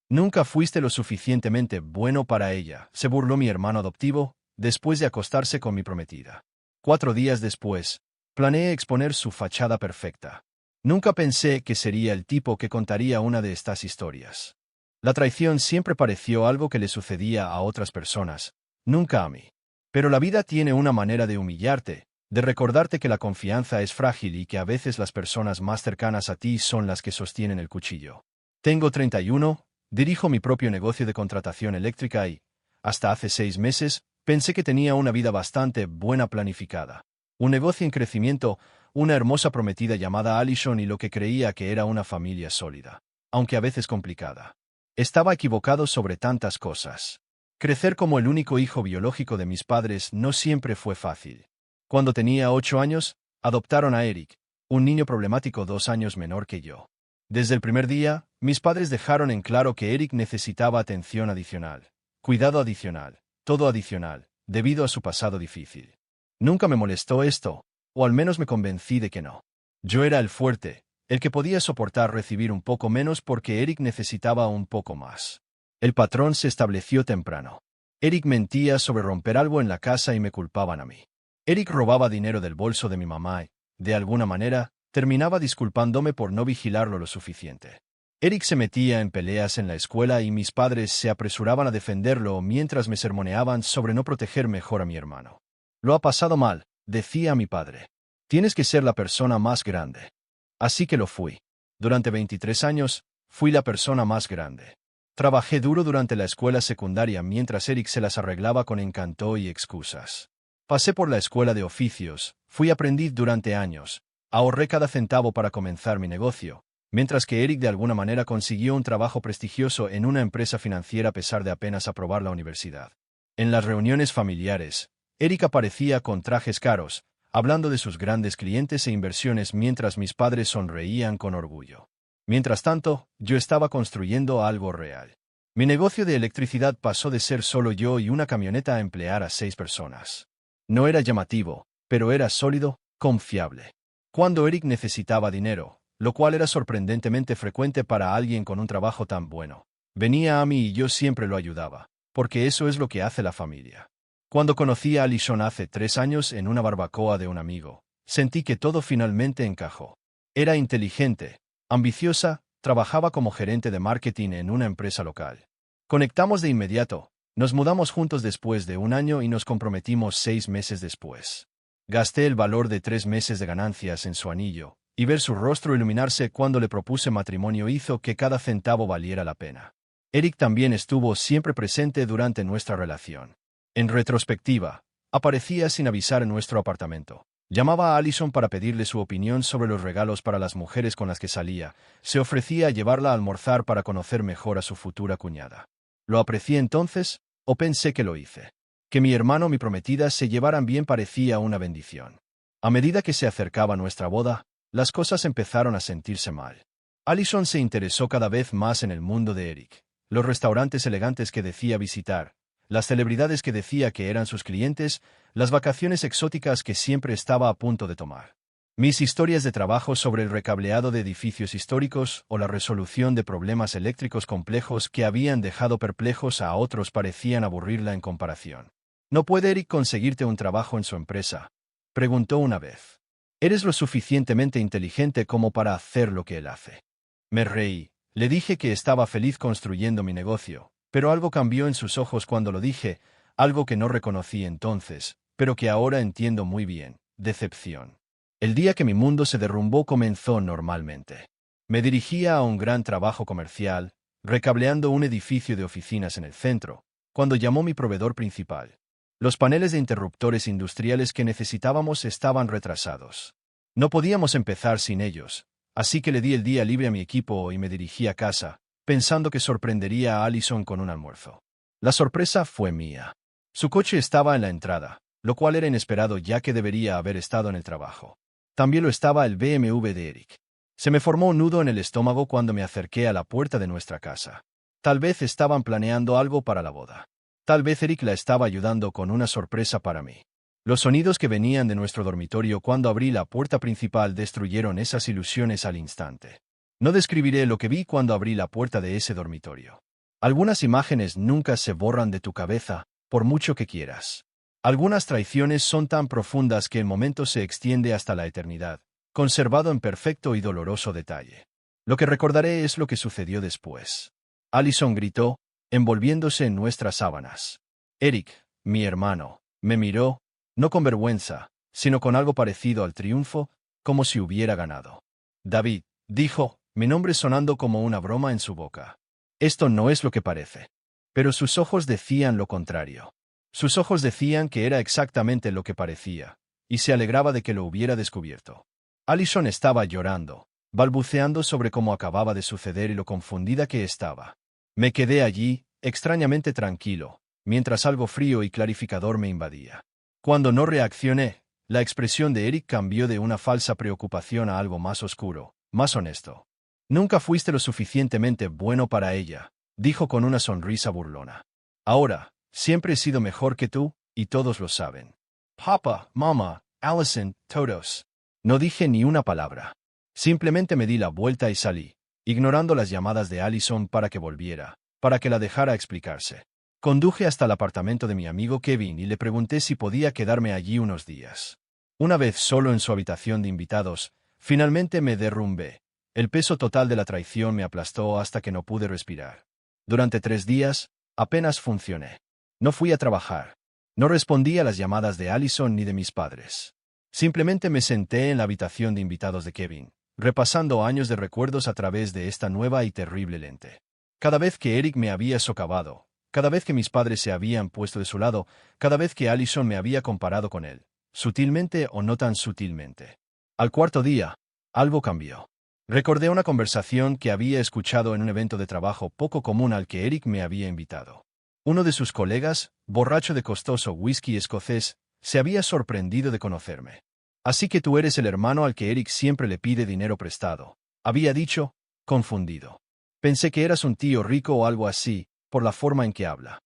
Nunca fuiste lo suficientemente bueno para ella, se burló mi hermano adoptivo, después de acostarse con mi prometida. 4 días después, planeé exponer su fachada perfecta. Nunca pensé que sería el tipo que contaría una de estas historias. La traición siempre pareció algo que le sucedía a otras personas, nunca a mí. Pero la vida tiene una manera de humillarte, de recordarte que la confianza es frágil y que a veces las personas más cercanas a ti son las que sostienen el cuchillo. Tengo 31, dirijo mi propio negocio de contratación eléctrica y, hasta hace 6 meses, pensé que tenía una vida bastante buena planificada. Un negocio en crecimiento, una hermosa prometida llamada Allison y lo que creía que era una familia sólida, aunque a veces complicada. Estaba equivocado sobre tantas cosas. Crecer como el único hijo biológico de mis padres no siempre fue fácil. Cuando tenía 8 años, adoptaron a Eric, un niño problemático 2 años menor que yo. Desde el primer día, mis padres dejaron en claro que Eric necesitaba atención adicional, cuidado adicional, todo adicional, debido a su pasado difícil. Nunca me molestó esto, o al menos me convencí de que no. Yo era el fuerte, el que podía soportar recibir un poco menos porque Eric necesitaba un poco más. El patrón se estableció temprano. Eric mentía sobre romper algo en la casa y me culpaban a mí. Eric robaba dinero del bolso de mi mamá y, de alguna manera, terminaba disculpándome por no vigilarlo lo suficiente. Eric se metía en peleas en la escuela y mis padres se apresuraban a defenderlo mientras me sermoneaban sobre no proteger mejor a mi hermano. Lo ha pasado mal, decía mi padre. Tienes que ser la persona más grande. Así que lo fui. Durante 23 años, fui la persona más grande. Trabajé duro durante la escuela secundaria mientras Eric se las arreglaba con encanto y excusas. Pasé por la escuela de oficios, fui aprendiz durante años, ahorré cada centavo para comenzar mi negocio, mientras que Eric de alguna manera consiguió un trabajo prestigioso en una empresa financiera a pesar de apenas aprobar la universidad. En las reuniones familiares, Eric aparecía con trajes caros, hablando de sus grandes clientes e inversiones mientras mis padres sonreían con orgullo. Mientras tanto, yo estaba construyendo algo real. Mi negocio de electricidad pasó de ser solo yo y una camioneta a emplear a 6 personas. No era llamativo, pero era sólido, confiable. Cuando Eric necesitaba dinero, lo cual era sorprendentemente frecuente para alguien con un trabajo tan bueno, venía a mí y yo siempre lo ayudaba, porque eso es lo que hace la familia. Cuando conocí a Allison hace 3 años en una barbacoa de un amigo, sentí que todo finalmente encajó. Era inteligente, ambiciosa, trabajaba como gerente de marketing en una empresa local. Conectamos de inmediato, nos mudamos juntos después de 1 año y nos comprometimos 6 meses después. Gasté el valor de 3 meses de ganancias en su anillo, y ver su rostro iluminarse cuando le propuse matrimonio hizo que cada centavo valiera la pena. Eric también estuvo siempre presente durante nuestra relación. En retrospectiva, aparecía sin avisar en nuestro apartamento. Llamaba a Allison para pedirle su opinión sobre los regalos para las mujeres con las que salía. Se ofrecía a llevarla a almorzar para conocer mejor a su futura cuñada. ¿Lo aprecié entonces? ¿O pensé que lo hice? Que mi hermano y mi prometida se llevaran bien parecía una bendición. A medida que se acercaba nuestra boda, las cosas empezaron a sentirse mal. Allison se interesó cada vez más en el mundo de Eric. Los restaurantes elegantes que decía visitar, las celebridades que decía que eran sus clientes, las vacaciones exóticas que siempre estaba a punto de tomar. Mis historias de trabajo sobre el recableado de edificios históricos o la resolución de problemas eléctricos complejos que habían dejado perplejos a otros parecían aburrirla en comparación. ¿No puede Eric conseguirte un trabajo en su empresa?, preguntó una vez. ¿Eres lo suficientemente inteligente como para hacer lo que él hace? Me reí. Le dije que estaba feliz construyendo mi negocio, pero algo cambió en sus ojos cuando lo dije, algo que no reconocí entonces, pero que ahora entiendo muy bien: decepción. El día que mi mundo se derrumbó comenzó normalmente. Me dirigía a un gran trabajo comercial, recableando un edificio de oficinas en el centro, cuando llamó mi proveedor principal. Los paneles de interruptores industriales que necesitábamos estaban retrasados. No podíamos empezar sin ellos, así que le di el día libre a mi equipo y me dirigí a casa, pensando que sorprendería a Allison con un almuerzo. La sorpresa fue mía. Su coche estaba en la entrada, lo cual era inesperado ya que debería haber estado en el trabajo. También lo estaba el BMW de Eric. Se me formó un nudo en el estómago cuando me acerqué a la puerta de nuestra casa. Tal vez estaban planeando algo para la boda. Tal vez Eric la estaba ayudando con una sorpresa para mí. Los sonidos que venían de nuestro dormitorio cuando abrí la puerta principal destruyeron esas ilusiones al instante. No describiré lo que vi cuando abrí la puerta de ese dormitorio. Algunas imágenes nunca se borran de tu cabeza, por mucho que quieras. Algunas traiciones son tan profundas que el momento se extiende hasta la eternidad, conservado en perfecto y doloroso detalle. Lo que recordaré es lo que sucedió después. Allison gritó, envolviéndose en nuestras sábanas. Eric, mi hermano, me miró, no con vergüenza, sino con algo parecido al triunfo, como si hubiera ganado. David, dijo, mi nombre sonando como una broma en su boca. Esto no es lo que parece. Pero sus ojos decían lo contrario. Sus ojos decían que era exactamente lo que parecía, y se alegraba de que lo hubiera descubierto. Allison estaba llorando, balbuceando sobre cómo acababa de suceder y lo confundida que estaba. Me quedé allí, extrañamente tranquilo, mientras algo frío y clarificador me invadía. Cuando no reaccioné, la expresión de Eric cambió de una falsa preocupación a algo más oscuro, más honesto. Nunca fuiste lo suficientemente bueno para ella, dijo con una sonrisa burlona. Ahora, siempre he sido mejor que tú, y todos lo saben. Papa, mamá, Allison, todos. No dije ni una palabra. Simplemente me di la vuelta y salí, ignorando las llamadas de Allison para que volviera, para que la dejara explicarse. Conduje hasta el apartamento de mi amigo Kevin y le pregunté si podía quedarme allí unos días. Una vez solo en su habitación de invitados, finalmente me derrumbé. El peso total de la traición me aplastó hasta que no pude respirar. Durante 3 días, apenas funcioné. No fui a trabajar. No respondí a las llamadas de Allison ni de mis padres. Simplemente me senté en la habitación de invitados de Kevin, repasando años de recuerdos a través de esta nueva y terrible lente. Cada vez que Eric me había socavado, cada vez que mis padres se habían puesto de su lado, cada vez que Allison me había comparado con él, sutilmente o no tan sutilmente. Al cuarto día, algo cambió. Recordé una conversación que había escuchado en un evento de trabajo poco común al que Eric me había invitado. Uno de sus colegas, borracho de costoso whisky escocés, se había sorprendido de conocerme. Así que tú eres el hermano al que Eric siempre le pide dinero prestado, había dicho, confundido. Pensé que eras un tío rico o algo así, por la forma en que habla.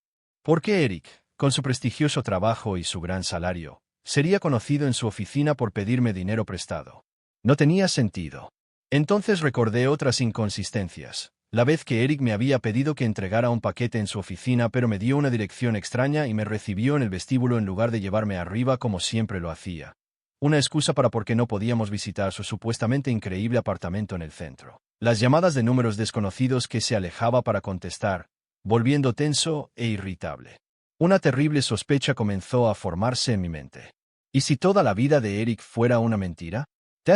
¿Por qué Eric, con su prestigioso trabajo y su gran salario, sería conocido en su oficina por pedirme dinero prestado? No tenía sentido. Entonces recordé otras inconsistencias. La vez que Eric me había pedido que entregara un paquete en su oficina pero me dio una dirección extraña y me recibió en el vestíbulo en lugar de llevarme arriba como siempre lo hacía. Una excusa para por qué no podíamos visitar su supuestamente increíble apartamento en el centro. Las llamadas de números desconocidos que se alejaba para contestar, volviendo tenso e irritable. Una terrible sospecha comenzó a formarse en mi mente. ¿Y si toda la vida de Eric fuera una mentira?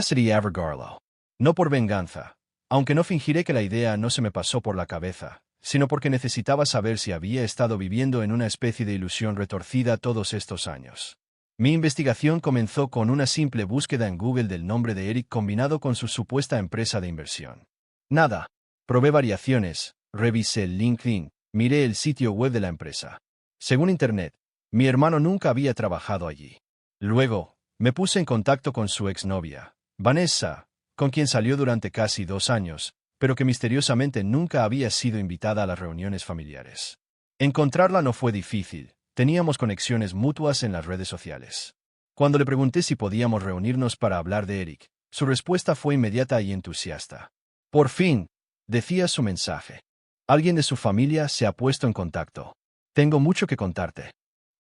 Sería Evergarlow. No por venganza, aunque no fingiré que la idea no se me pasó por la cabeza, sino porque necesitaba saber si había estado viviendo en una especie de ilusión retorcida todos estos años. Mi investigación comenzó con una simple búsqueda en Google del nombre de Eric combinado con su supuesta empresa de inversión. Nada. Probé variaciones, revisé el LinkedIn, miré el sitio web de la empresa. Según Internet, mi hermano nunca había trabajado allí. Luego, me puse en contacto con su exnovia, Vanessa, con quien salió durante casi 2 años, pero que misteriosamente nunca había sido invitada a las reuniones familiares. Encontrarla no fue difícil, teníamos conexiones mutuas en las redes sociales. Cuando le pregunté si podíamos reunirnos para hablar de Eric, su respuesta fue inmediata y entusiasta. Por fin, decía su mensaje. Alguien de su familia se ha puesto en contacto. Tengo mucho que contarte.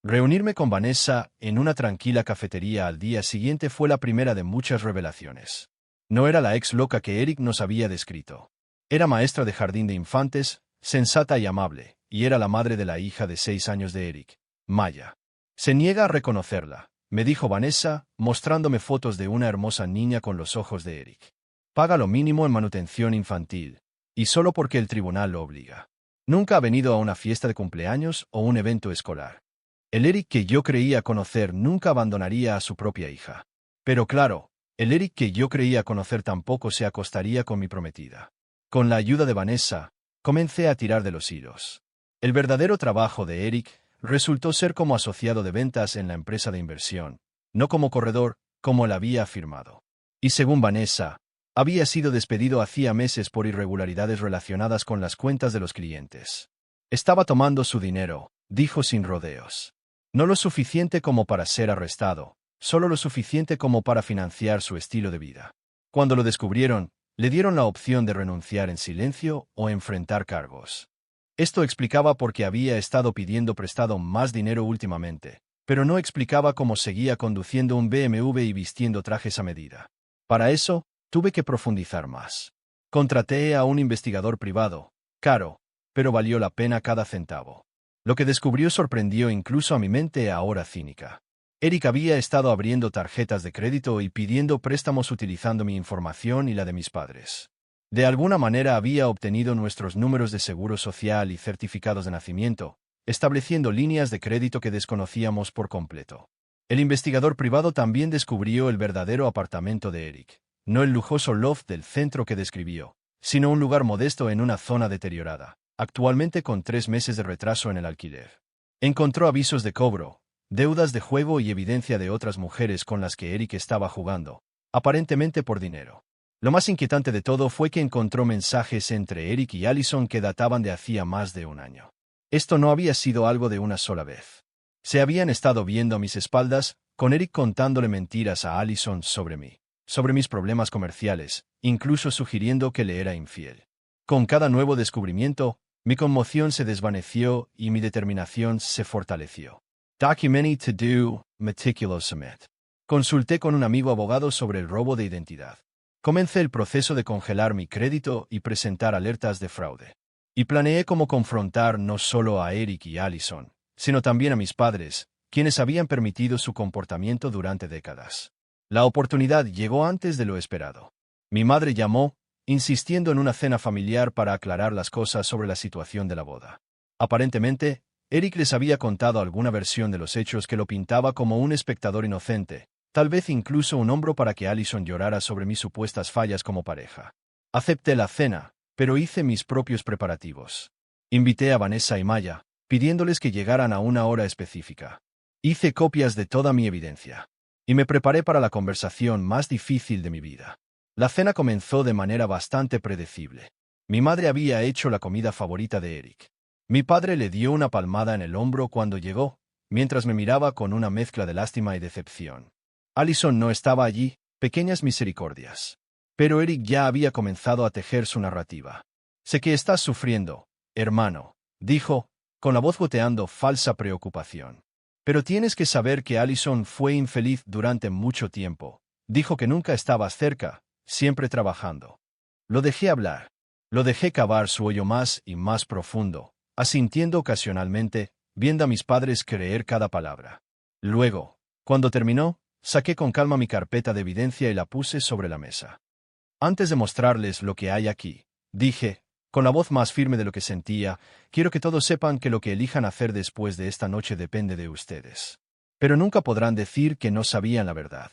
Reunirme con Vanessa en una tranquila cafetería al día siguiente fue la primera de muchas revelaciones. No era la ex loca que Eric nos había descrito. Era maestra de jardín de infantes, sensata y amable, y era la madre de la hija de 6 años de Eric, Maya. Se niega a reconocerla, me dijo Vanessa, mostrándome fotos de una hermosa niña con los ojos de Eric. Paga lo mínimo en manutención infantil, y solo porque el tribunal lo obliga. Nunca ha venido a una fiesta de cumpleaños o un evento escolar. El Eric que yo creía conocer nunca abandonaría a su propia hija. Pero claro, el Eric que yo creía conocer tampoco se acostaría con mi prometida. Con la ayuda de Vanessa, comencé a tirar de los hilos. El verdadero trabajo de Eric resultó ser como asociado de ventas en la empresa de inversión, no como corredor, como él había afirmado. Y según Vanessa, había sido despedido hacía meses por irregularidades relacionadas con las cuentas de los clientes. Estaba tomando su dinero, dijo sin rodeos. No lo suficiente como para ser arrestado, solo lo suficiente como para financiar su estilo de vida. Cuando lo descubrieron, le dieron la opción de renunciar en silencio o enfrentar cargos. Esto explicaba por qué había estado pidiendo prestado más dinero últimamente, pero no explicaba cómo seguía conduciendo un BMW y vistiendo trajes a medida. Para eso, tuve que profundizar más. Contraté a un investigador privado, caro, pero valió la pena cada centavo. Lo que descubrió sorprendió incluso a mi mente ahora cínica. Eric había estado abriendo tarjetas de crédito y pidiendo préstamos utilizando mi información y la de mis padres. De alguna manera había obtenido nuestros números de seguro social y certificados de nacimiento, estableciendo líneas de crédito que desconocíamos por completo. El investigador privado también descubrió el verdadero apartamento de Eric, no el lujoso loft del centro que describió, sino un lugar modesto en una zona deteriorada, actualmente con 3 meses de retraso en el alquiler. Encontró avisos de cobro, deudas de juego y evidencia de otras mujeres con las que Eric estaba jugando, aparentemente por dinero. Lo más inquietante de todo fue que encontró mensajes entre Eric y Allison que databan de hacía más de un año. Esto no había sido algo de una sola vez. Se habían estado viendo a mis espaldas, con Eric contándole mentiras a Allison sobre mí, sobre mis problemas comerciales, incluso sugiriendo que le era infiel. Con cada nuevo descubrimiento, mi conmoción se desvaneció y mi determinación se fortaleció. Documenting to do, meticulous submit. Consulté con un amigo abogado sobre el robo de identidad. Comencé el proceso de congelar mi crédito y presentar alertas de fraude. Y planeé cómo confrontar no solo a Eric y Allison, sino también a mis padres, quienes habían permitido su comportamiento durante décadas. La oportunidad llegó antes de lo esperado. Mi madre llamó, insistiendo en una cena familiar para aclarar las cosas sobre la situación de la boda. Aparentemente, Eric les había contado alguna versión de los hechos que lo pintaba como un espectador inocente, tal vez incluso un hombro para que Allison llorara sobre mis supuestas fallas como pareja. Acepté la cena, pero hice mis propios preparativos. Invité a Vanessa y Maya, pidiéndoles que llegaran a una hora específica. Hice copias de toda mi evidencia. Y me preparé para la conversación más difícil de mi vida. La cena comenzó de manera bastante predecible. Mi madre había hecho la comida favorita de Eric. Mi padre le dio una palmada en el hombro cuando llegó, mientras me miraba con una mezcla de lástima y decepción. Allison no estaba allí, pequeñas misericordias. Pero Eric ya había comenzado a tejer su narrativa. Sé que estás sufriendo, hermano, dijo, con la voz goteando falsa preocupación. Pero tienes que saber que Allison fue infeliz durante mucho tiempo. Dijo que nunca estabas cerca, siempre trabajando. Lo dejé hablar. Lo dejé cavar su hoyo más y más profundo, asintiendo ocasionalmente, viendo a mis padres creer cada palabra. Luego, cuando terminó, saqué con calma mi carpeta de evidencia y la puse sobre la mesa. Antes de mostrarles lo que hay aquí, dije, con la voz más firme de lo que sentía, quiero que todos sepan que lo que elijan hacer después de esta noche depende de ustedes. Pero nunca podrán decir que no sabían la verdad.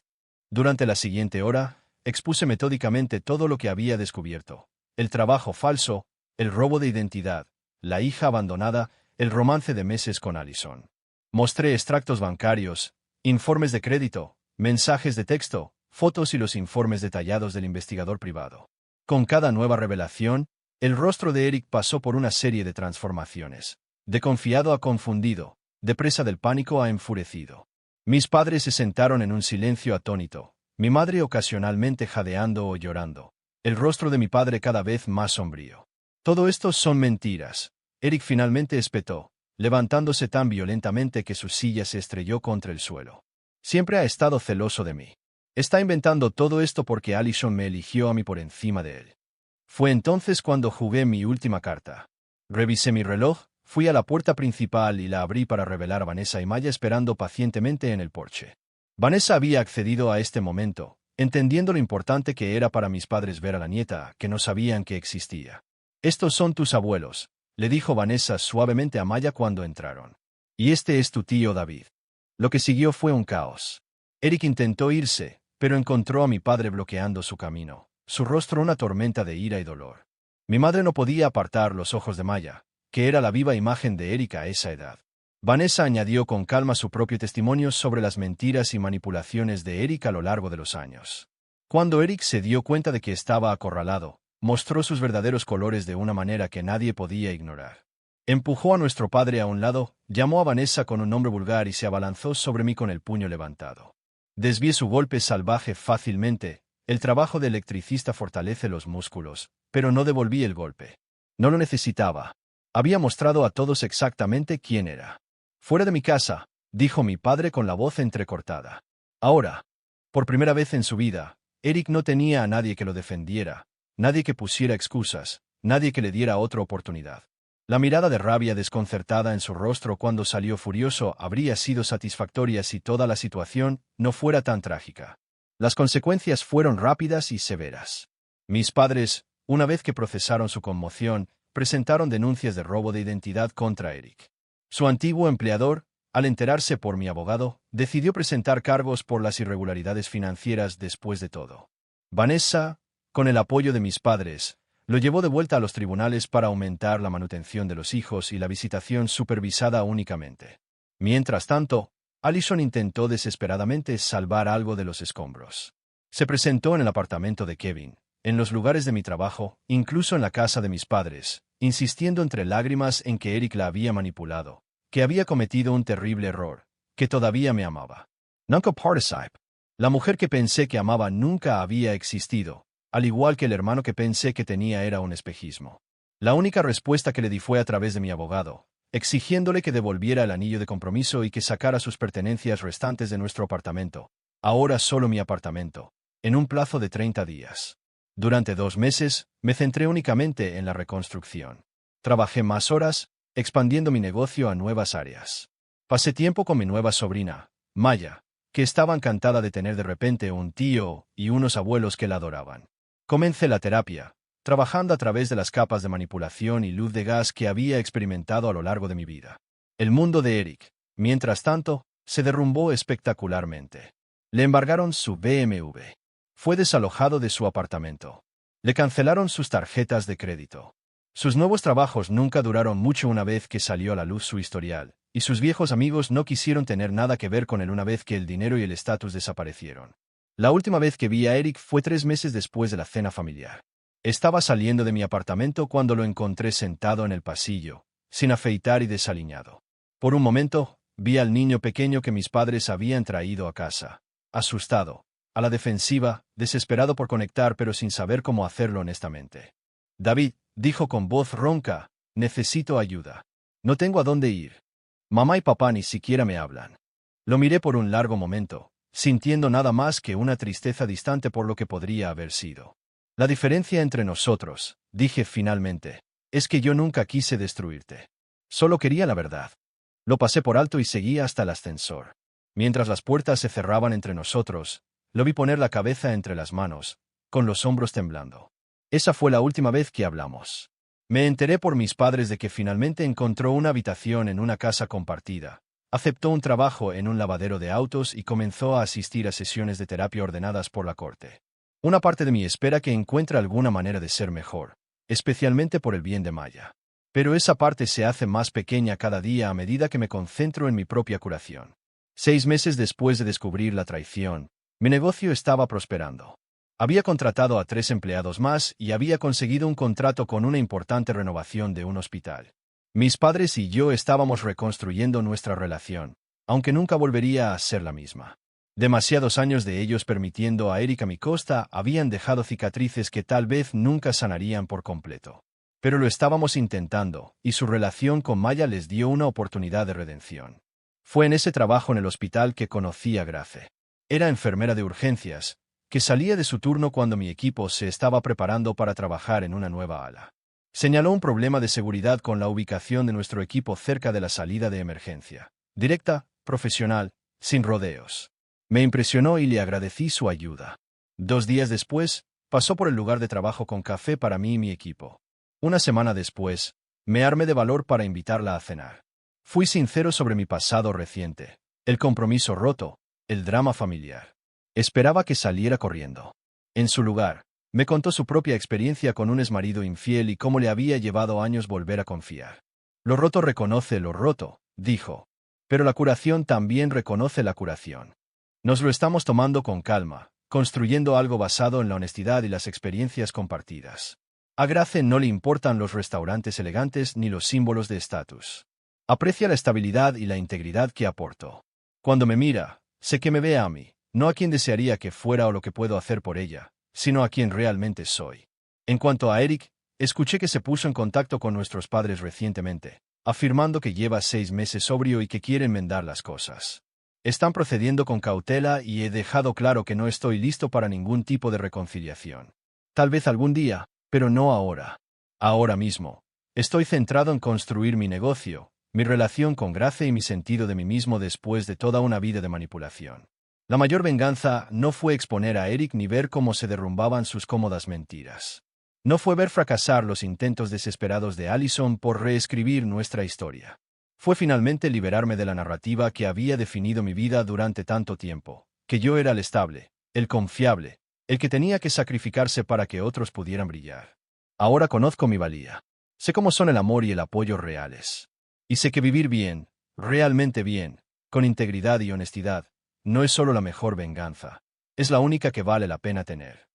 Durante la siguiente hora, expuse metódicamente todo lo que había descubierto. El trabajo falso, el robo de identidad, la hija abandonada, el romance de meses con Allison. Mostré extractos bancarios, informes de crédito, mensajes de texto, fotos y los informes detallados del investigador privado. Con cada nueva revelación, el rostro de Eric pasó por una serie de transformaciones, de confiado a confundido, de presa del pánico a enfurecido. Mis padres se sentaron en un silencio atónito, mi madre ocasionalmente jadeando o llorando, el rostro de mi padre cada vez más sombrío. Todo esto son mentiras. Eric finalmente espetó, levantándose tan violentamente que su silla se estrelló contra el suelo. Siempre ha estado celoso de mí. Está inventando todo esto porque Allison me eligió a mí por encima de él. Fue entonces cuando jugué mi última carta. Revisé mi reloj, fui a la puerta principal y la abrí para revelar a Vanessa y Maya esperando pacientemente en el porche. Vanessa había accedido a este momento, entendiendo lo importante que era para mis padres ver a la nieta, que no sabían que existía. «Estos son tus abuelos», le dijo Vanessa suavemente a Maya cuando entraron. «Y este es tu tío David». Lo que siguió fue un caos. Eric intentó irse, pero encontró a mi padre bloqueando su camino, su rostro una tormenta de ira y dolor. Mi madre no podía apartar los ojos de Maya, que era la viva imagen de Eric a esa edad. Vanessa añadió con calma su propio testimonio sobre las mentiras y manipulaciones de Eric a lo largo de los años. Cuando Eric se dio cuenta de que estaba acorralado, mostró sus verdaderos colores de una manera que nadie podía ignorar. Empujó a nuestro padre a un lado, llamó a Vanessa con un nombre vulgar y se abalanzó sobre mí con el puño levantado. Desvié su golpe salvaje fácilmente. El trabajo de electricista fortalece los músculos, pero no devolví el golpe. No lo necesitaba. Había mostrado a todos exactamente quién era. «Fuera de mi casa», dijo mi padre con la voz entrecortada. Ahora, por primera vez en su vida, Eric no tenía a nadie que lo defendiera, nadie que pusiera excusas, nadie que le diera otra oportunidad. La mirada de rabia desconcertada en su rostro cuando salió furioso habría sido satisfactoria si toda la situación no fuera tan trágica. Las consecuencias fueron rápidas y severas. Mis padres, una vez que procesaron su conmoción, presentaron denuncias de robo de identidad contra Eric. Su antiguo empleador, al enterarse por mi abogado, decidió presentar cargos por las irregularidades financieras después de todo. Vanessa, con el apoyo de mis padres, lo llevó de vuelta a los tribunales para aumentar la manutención de los hijos y la visitación supervisada únicamente. Mientras tanto, Allison intentó desesperadamente salvar algo de los escombros. Se presentó en el apartamento de Kevin, en los lugares de mi trabajo, incluso en la casa de mis padres, insistiendo entre lágrimas en que Eric la había manipulado, que había cometido un terrible error, que todavía me amaba. Nunca Participe. La mujer que pensé que amaba nunca había existido, al igual que el hermano que pensé que tenía era un espejismo. La única respuesta que le di fue a través de mi abogado, exigiéndole que devolviera el anillo de compromiso y que sacara sus pertenencias restantes de nuestro apartamento, ahora solo mi apartamento, en un plazo de 30 días. Durante 2 meses, me centré únicamente en la reconstrucción. Trabajé más horas, expandiendo mi negocio a nuevas áreas. Pasé tiempo con mi nueva sobrina, Maya, que estaba encantada de tener de repente un tío y unos abuelos que la adoraban. Comencé la terapia, trabajando a través de las capas de manipulación y luz de gas que había experimentado a lo largo de mi vida. El mundo de Eric, mientras tanto, se derrumbó espectacularmente. Le embargaron su BMW. Fue desalojado de su apartamento. Le cancelaron sus tarjetas de crédito. Sus nuevos trabajos nunca duraron mucho una vez que salió a la luz su historial, y sus viejos amigos no quisieron tener nada que ver con él una vez que el dinero y el estatus desaparecieron. La última vez que vi a Eric fue 3 meses después de la cena familiar. Estaba saliendo de mi apartamento cuando lo encontré sentado en el pasillo, sin afeitar y desaliñado. Por un momento, vi al niño pequeño que mis padres habían traído a casa, asustado, a la defensiva, desesperado por conectar pero sin saber cómo hacerlo honestamente. «David», dijo con voz ronca, «necesito ayuda. No tengo a dónde ir. Mamá y papá ni siquiera me hablan». Lo miré por un largo momento, sintiendo nada más que una tristeza distante por lo que podría haber sido. «La diferencia entre nosotros», dije finalmente, «es que yo nunca quise destruirte. Solo quería la verdad». Lo pasé por alto y seguí hasta el ascensor. Mientras las puertas se cerraban entre nosotros, lo vi poner la cabeza entre las manos, con los hombros temblando. Esa fue la última vez que hablamos. Me enteré por mis padres de que finalmente encontró una habitación en una casa compartida, aceptó un trabajo en un lavadero de autos y comenzó a asistir a sesiones de terapia ordenadas por la corte. Una parte de mí espera que encuentre alguna manera de ser mejor, especialmente por el bien de Maya. Pero esa parte se hace más pequeña cada día a medida que me concentro en mi propia curación. 6 meses después de descubrir la traición, mi negocio estaba prosperando. Había contratado a 3 empleados más y había conseguido un contrato con una importante renovación de un hospital. Mis padres y yo estábamos reconstruyendo nuestra relación, aunque nunca volvería a ser la misma. Demasiados años de ellos permitiendo a Eric a mi costa habían dejado cicatrices que tal vez nunca sanarían por completo. Pero lo estábamos intentando, y su relación con Maya les dio una oportunidad de redención. Fue en ese trabajo en el hospital que conocí a Grace. Era enfermera de urgencias, que salía de su turno cuando mi equipo se estaba preparando para trabajar en una nueva ala. Señaló un problema de seguridad con la ubicación de nuestro equipo cerca de la salida de emergencia. Directa, profesional, sin rodeos. Me impresionó y le agradecí su ayuda. 2 días después, pasó por el lugar de trabajo con café para mí y mi equipo. Una semana después, me armé de valor para invitarla a cenar. Fui sincero sobre mi pasado reciente, el compromiso roto, el drama familiar. Esperaba que saliera corriendo. En su lugar, me contó su propia experiencia con un exmarido infiel y cómo le había llevado años volver a confiar. Lo roto reconoce lo roto, dijo. Pero la curación también reconoce la curación. Nos lo estamos tomando con calma, construyendo algo basado en la honestidad y las experiencias compartidas. A Grace no le importan los restaurantes elegantes ni los símbolos de estatus. Aprecia la estabilidad y la integridad que aporto. Cuando me mira, sé que me ve a mí, no a quien desearía que fuera o lo que puedo hacer por ella, sino a quien realmente soy. En cuanto a Eric, Escuché que se puso en contacto con nuestros padres recientemente, afirmando que lleva 6 meses sobrio y que quiere enmendar las cosas. Están procediendo con cautela y he dejado claro que no estoy listo para ningún tipo de reconciliación. Tal vez algún día, pero no ahora. Ahora mismo. Estoy centrado en construir mi negocio, mi relación con Grace y mi sentido de mí mismo después de toda una vida de manipulación. La mayor venganza no fue exponer a Eric ni ver cómo se derrumbaban sus cómodas mentiras. No fue ver fracasar los intentos desesperados de Allison por reescribir nuestra historia. Fue finalmente liberarme de la narrativa que había definido mi vida durante tanto tiempo, que yo era el estable, el confiable, el que tenía que sacrificarse para que otros pudieran brillar. Ahora conozco mi valía. Sé cómo son el amor y el apoyo reales. Y sé que vivir bien, realmente bien, con integridad y honestidad, no es solo la mejor venganza, es la única que vale la pena tener.